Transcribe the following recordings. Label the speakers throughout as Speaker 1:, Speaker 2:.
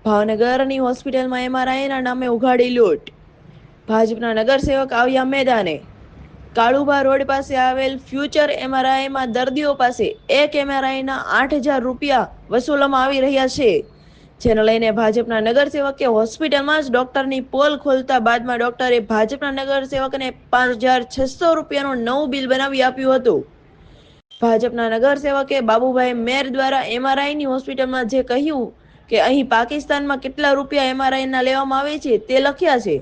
Speaker 1: ભાવનગરની હોસ્પિટલમાં એમઆરઆઈના નામે ઉઘાડી લૂંટ. ભાજપના નગરસેવક આવ્યા મેદાને. કાળુબા રોડ પાસે આવેલ ફ્યુચર એમઆરઆઈમાં દર્દીઓ પાસે એક એમઆરઆઈના 8,000 રૂપિયા વસૂલવામાં આવી રહ્યા છે, જેને લઈને ભાજપના નગરસેવકે હોસ્પિટલમાં જ ડોક્ટરની પોલ ખોલતા બાદમાં ડોક્ટરે ભાજપના નગરસેવકને 5,600 રૂપિયાનું નવું બિલ બનાવી આપ્યું હતું. ભાજપના નગરસેવકે બાબુભાઈ મેર દ્વારા એમઆરઆઈની હોસ્પિટલમાં જે કહ્યું કે અહીં પાકિસ્તાનમાં કેટલા રૂપિયા એમઆરઆઈના લેવામાં આવે છે તે લખ્યા છે,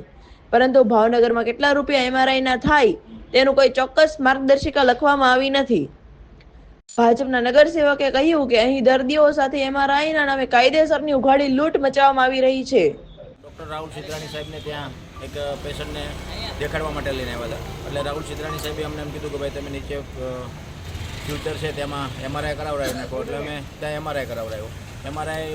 Speaker 1: પરંતુ ભાવનગરમાં કેટલા રૂપિયા એમઆરઆઈના થાય તેનું કોઈ ચોક્કસ માર્ગદર્શિકા લખવામાં આવી નથી. ભાજપના નગરસેવકે કહ્યું કે અહીં દર્દીઓ સાથે એમઆરઆઈના નામે કાયદેસરની ઉઘાડી લૂંટ મચાવવામાં આવી રહી છે.
Speaker 2: ડૉક્ટર રાહુલ સિદ્રાણી સાહેબને ત્યાં એક પેશન્ટને દેખાડવા માટે લઈને આવ્યા હતા. એટલે રાહુલ સિદ્રાણી સાહેબે અમને એમ કીધું કે ભાઈ તમે નીચે ફ્યુચર છે તેમાં એમઆરઆઈ કરાવડાવી નાખો. એટલે અમે ત્યાં એમઆરઆઈ કરાવડાવ્યો. એમઆરઆઈ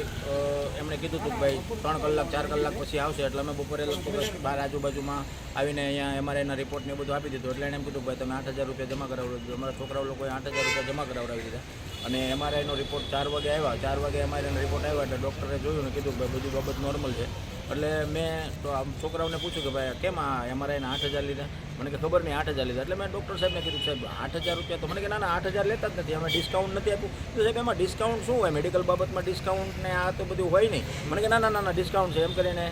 Speaker 2: એમણે કીધું હતું કે ભાઈ 3 કલાક 4 કલાક પછી આવશે. એટલે અમે બપોરે લગભગ 12 આજુબાજુમાં આવીને અહીંયા એમઆરઆઈના રિપોર્ટને એ બધું આપી દીધું. એટલે એણે એમ કીધું કે ભાઈ તમે 8,000 રૂપિયા જમા કરાવડાવી દીધું. અમારા છોકરાઓ લોકોએ 8,000 રૂપિયા જમા કરાવડાવી દીધા. અને એમઆરઆઈનો રિપોર્ટ 4 વાગે આવ્યા. 4 વાગે એમઆરઆઈનો રિપોર્ટ આવ્યા એટલે ડૉક્ટરે જોયું ને કીધું કે ભાઈ બધી બાબત નોર્મલ છે. એટલે મેં તો છોકરાઓને પૂછ્યું કે ભાઈ કેમ આ એમઆરઆઈના 8,000 લીધા? મને કે ખબર નહીં 8,000 લીધા. એટલે મેં ડૉક્ટર સાહેબને કીધું સાહેબ 8,000 રૂપિયા તો મને કે ના 8,000 લેતા જ નથી, અમે ડિસ્કાઉન્ટ નથી આપ્યું. તો સાહેબ એમાં ડિસ્કાઉન્ટ શું હોય? મેડિકલ બાબતમાં ડિસ્કાઉન્ટ ને આ તો બધું હોય નહીં. મને કે ના ડિસ્કાઉન્ટ છે. એમ કરીને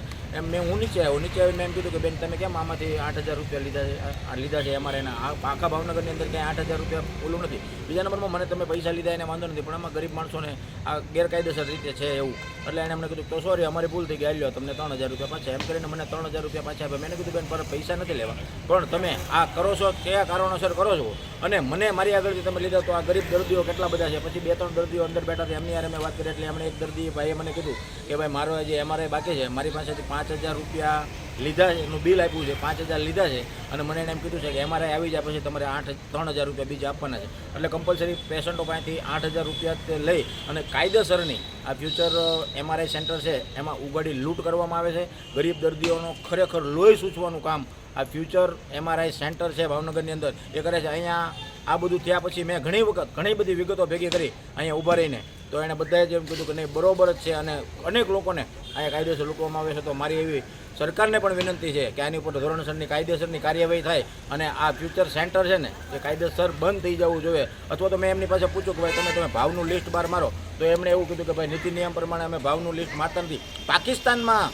Speaker 2: હું નીચે આવી મેં એમ કીધું કે બેન તમે કેમ આમાંથી 8,000 રૂપિયા લીધા છે એમઆરઆઈના? આખા ભાવનગરની અંદર ક્યાંય 8,000 રૂપિયા ઓલું નથી. બીજા નંબરમાં મને તમે પૈસા લીધા એને વાંધો નથી, પણ આમાં ગરીબ માણસોને આ ગેરકાયદેસર રીતે છે એવું. એટલે એણે અમને કીધું તો સોરી અમારી ભૂલ થઈ ગઈ, આલ્યો તમને 3,000 રૂપિયા પાછા. એમ કરીને મને 3,000 રૂપિયા પાછા આપ્યા. મેં કીધું બેન પર પૈસા નથી લેવા, પણ તમે આ કરો છો કયા કારણોસર કરો છો અને મને મારી આગળથી તમે લીધા તો આ ગરીબ દર્દીઓ કેટલા બધા છે. પછી 2-3 દર્દીઓ અંદર બેઠા હતા એમની યારે મેં વાત કરી. એટલે એમણે એક દર્દી ભાઈએ મને કીધું કે ભાઈ મારો જે એમઆરઆઈ બાકી છે મારી પાસેથી 5,000 રૂપિયા લીધા છે, એનું બિલ આપ્યું છે, 5,000 લીધા છે અને મને એને એમ કીધું છે કે એમઆરઆઈ આવી જાય પછી તમારે 3,000 રૂપિયા બીજા આપવાના છે. એટલે કમ્પલસરી પેશન્ટો પાસેથી 8,000 રૂપિયા લઈ અને કાયદેસરની આ ફ્યુચર એમઆરઆઈ સેન્ટર છે એમાં ઉગાડી લૂંટ કરવામાં આવે છે. ગરીબ દર્દીઓનો ખરેખર લોહી સૂચવાનું કામ આ ફ્યુચર એમઆરઆઈ સેન્ટર છે ભાવનગરની અંદર એ કરે છે. અહીંયા આ બધું થયા પછી મેં ઘણી બધી વિગતો ભેગી કરી અહીંયા ઊભા રહીને, તો એણે બધાએ જ એમ કીધું કે નહીં બરોબર જ છે અને અનેક લોકોને અહીંયા કાયદેસર લૂંટવામાં આવે છે. તો મારી એવી સરકારને પણ વિનંતી છે કે આની ઉપર ધોરણસરની કાયદેસરની કાર્યવાહી થાય અને આ ફ્યુચર સેન્ટર છે ને એ કાયદેસર બંધ થઈ જવું જોઈએ. અથવા તો મેં એમની પાસે પૂછ્યું કે ભાઈ તમે ભાવનું લિસ્ટ બહાર મારો, તો એમણે એવું કીધું કે ભાઈ નીતિ નિયમ પ્રમાણે અમે ભાવનું લિસ્ટ મારતા નથી. પાકિસ્તાનમાં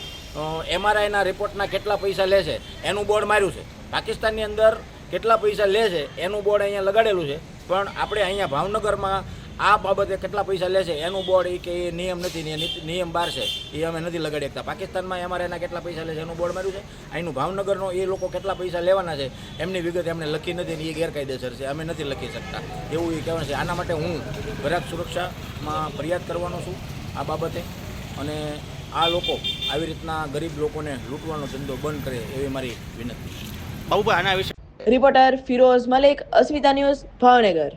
Speaker 2: એમઆરઆઈના રિપોર્ટના કેટલા પૈસા લે છે એનું બોર્ડ માર્યું છે. પાકિસ્તાનની અંદર કેટલા પૈસા લે છે એનું બોર્ડ અહીંયા લગાડેલું છે, પણ આપણે અહીંયા ભાવનગરમાં આ બાબતે કેટલા પૈસા લે છે એનું બોર્ડ એ કે એ નિયમ નથી, નિયમ બહાર છે એ અમે નથી લગાડી શકતા. પાકિસ્તાનમાં એમઆરઆઈના કેટલા પૈસા લે છે એનું બોર્ડ માર્યું છે. અહીંનું ભાવનગરનો એ લોકો કેટલા પૈસા લેવાના છે એમની વિગત એમને લખી નથી ને એ ગેરકાયદેસર છે, અમે નથી લખી શકતા એવું એ કહેવાનું છે. આના માટે હું ગ્રાહક સુરક્ષામાં ફરિયાદ કરવાનો છું આ બાબતે, અને આ લોકો આવી રીતના ગરીબ લોકોને લૂંટવાનો ધંધો બંધ કરે એવી મારી વિનંતી.
Speaker 3: બાબુભાઈ આના વિશે
Speaker 1: રિપોર્ટર ફિરોઝ મલિક, અસ્મિતા ન્યૂઝ, ભાવનગર.